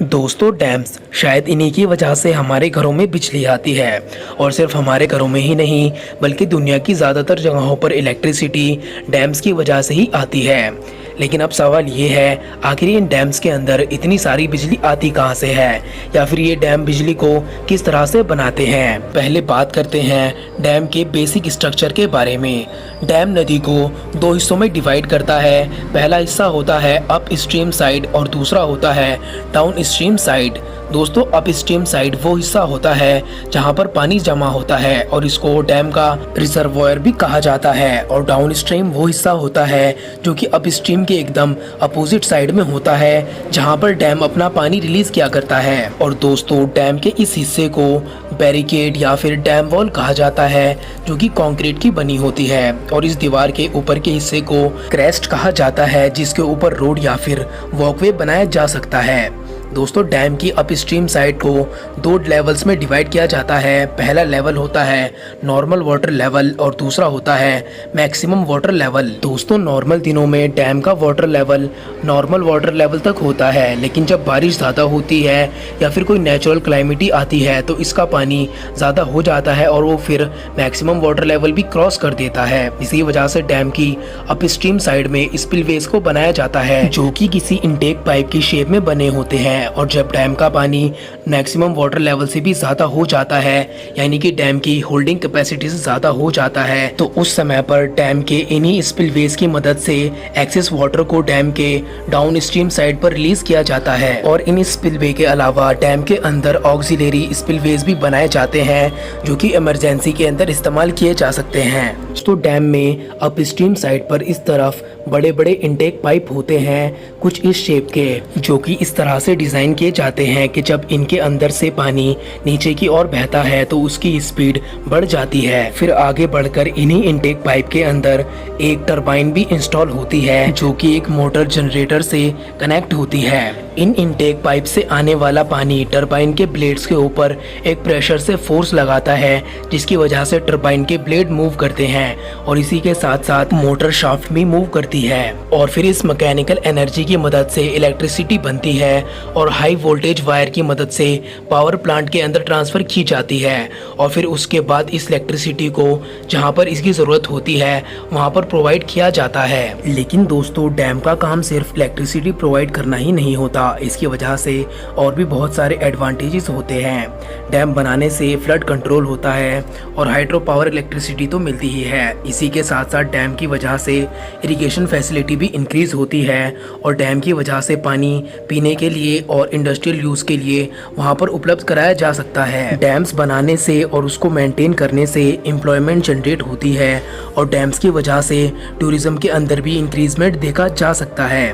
दोस्तों, डैम्स शायद इन्हीं की वजह से हमारे घरों में बिजली आती है। और सिर्फ हमारे घरों में ही नहीं बल्कि दुनिया की ज़्यादातर जगहों पर इलेक्ट्रिसिटी डैम्स की वजह से ही आती है। लेकिन अब सवाल ये है, आखिर इन डैम्स के अंदर इतनी सारी बिजली आती कहाँ से है, या फिर ये डैम बिजली को किस तरह से बनाते हैं। पहले बात करते हैं डैम के बेसिक स्ट्रक्चर के बारे में। डैम नदी को दो हिस्सों में डिवाइड करता है। पहला हिस्सा होता है अप स्ट्रीम साइड और दूसरा होता है डाउन स्ट्रीम साइड। दोस्तों, अप स्ट्रीम साइड वो हिस्सा होता है जहां पर पानी जमा होता है और इसको डैम का रिजर्वोयर भी कहा जाता है। और डाउन स्ट्रीम वो हिस्सा होता है जो कि अप स्ट्रीम के एकदम अपोजिट साइड में होता है, जहां पर डैम अपना पानी रिलीज किया करता है। और दोस्तों, डैम के इस हिस्से को बैरिकेड या फिर डैम वॉल कहा जाता है, जो कि कंक्रीट की बनी होती है। और इस दीवार के ऊपर के हिस्से को क्रेस्ट कहा जाता है, जिसके ऊपर रोड या फिर वॉकवे बनाया जा सकता है। दोस्तों, डैम की अप स्ट्रीम साइड को दो लेवल्स में डिवाइड किया जाता है। पहला लेवल होता है नॉर्मल वाटर लेवल और दूसरा होता है मैक्सिमम वाटर लेवल। दोस्तों, नॉर्मल दिनों में डैम का water level normal water level तक होता है, लेकिन जब बारिश ज़्यादा होती है या फिर कोई नेचुरल क्लाइमिटी आती है तो इसका पानी ज़्यादा हो जाता है और वो फिर मैक्सिमम वाटर लेवल भी क्रॉस कर देता है। इसी वजह से डैम की अप स्ट्रीम साइड में स्पिलवेज को बनाया जाता है, जो कि किसी इनटेक पाइप की शेप में बने होते हैं। और जब डैम का पानी मैक्सिमम वाटर लेवल से भी ज्यादा हो जाता है, यानी कि डैम की होल्डिंग कैपेसिटी से ज्यादा हो जाता है, तो उस समय पर डैम के इन्हीं स्पिलवेज की मदद से एक्सेस वाटर को डैम के डाउन स्ट्रीम साइड पर रिलीज किया जाता है। और इन स्पिलवे के अलावा डैम के अंदर ऑक्सिलरी स्पिलवेज भी बनाए जाते हैं, जो कि इमरजेंसी के अंदर इस्तेमाल किए जा सकते हैं। तो डैम में अप स्ट्रीम साइड पर इस तरफ बड़े बड़े इनटेक पाइप होते हैं, कुछ इस शेप के, जो कि इस तरह से डिजाइन किए जाते हैं कि जब इनके अंदर से पानी नीचे की ओर बहता है तो उसकी स्पीड बढ़ जाती है। फिर आगे बढ़कर इन्हीं इनटेक पाइप के अंदर एक टरबाइन भी इंस्टॉल होती है, जो कि एक मोटर जनरेटर से कनेक्ट होती है। इन इनटेक पाइप से आने वाला पानी टरबाइन के ब्लेड्स के ऊपर एक प्रेशर से फोर्स लगाता है, जिसकी वजह से टरबाइन के ब्लेड मूव करते हैं और इसी के साथ साथ मोटर शाफ्ट भी मूव करती है। और फिर इस मैकेनिकल एनर्जी की मदद से इलेक्ट्रिसिटी बनती है और हाई वोल्टेज वायर की मदद से पावर प्लांट के अंदर ट्रांसफर की जाती है। और फिर उसके बाद इस इलेक्ट्रिसिटी को जहां पर इसकी जरूरत होती है वहां पर प्रोवाइड किया जाता है। लेकिन दोस्तों, डैम का काम सिर्फ इलेक्ट्रिसिटी प्रोवाइड करना ही नहीं होता। इसकी वजह से और भी बहुत सारे एडवांटेजेस होते हैं। डैम बनाने से फ्लड कंट्रोल होता है और हाइड्रो पावर इलेक्ट्रिसिटी तो मिलती ही है। इसी के साथ साथ डैम की वजह से इरिगेशन फैसिलिटी भी इंक्रीज होती है और डैम की वजह से पानी पीने के लिए और इंडस्ट्रियल यूज के लिए वहां पर उपलब्ध कराया जा सकता है। डैम्स बनाने से और उसको मेंटेन करने से एम्प्लॉयमेंट जनरेट होती है और डैम्स की वजह से टूरिज्म के अंदर भी इंक्रीजमेंट देखा जा सकता है।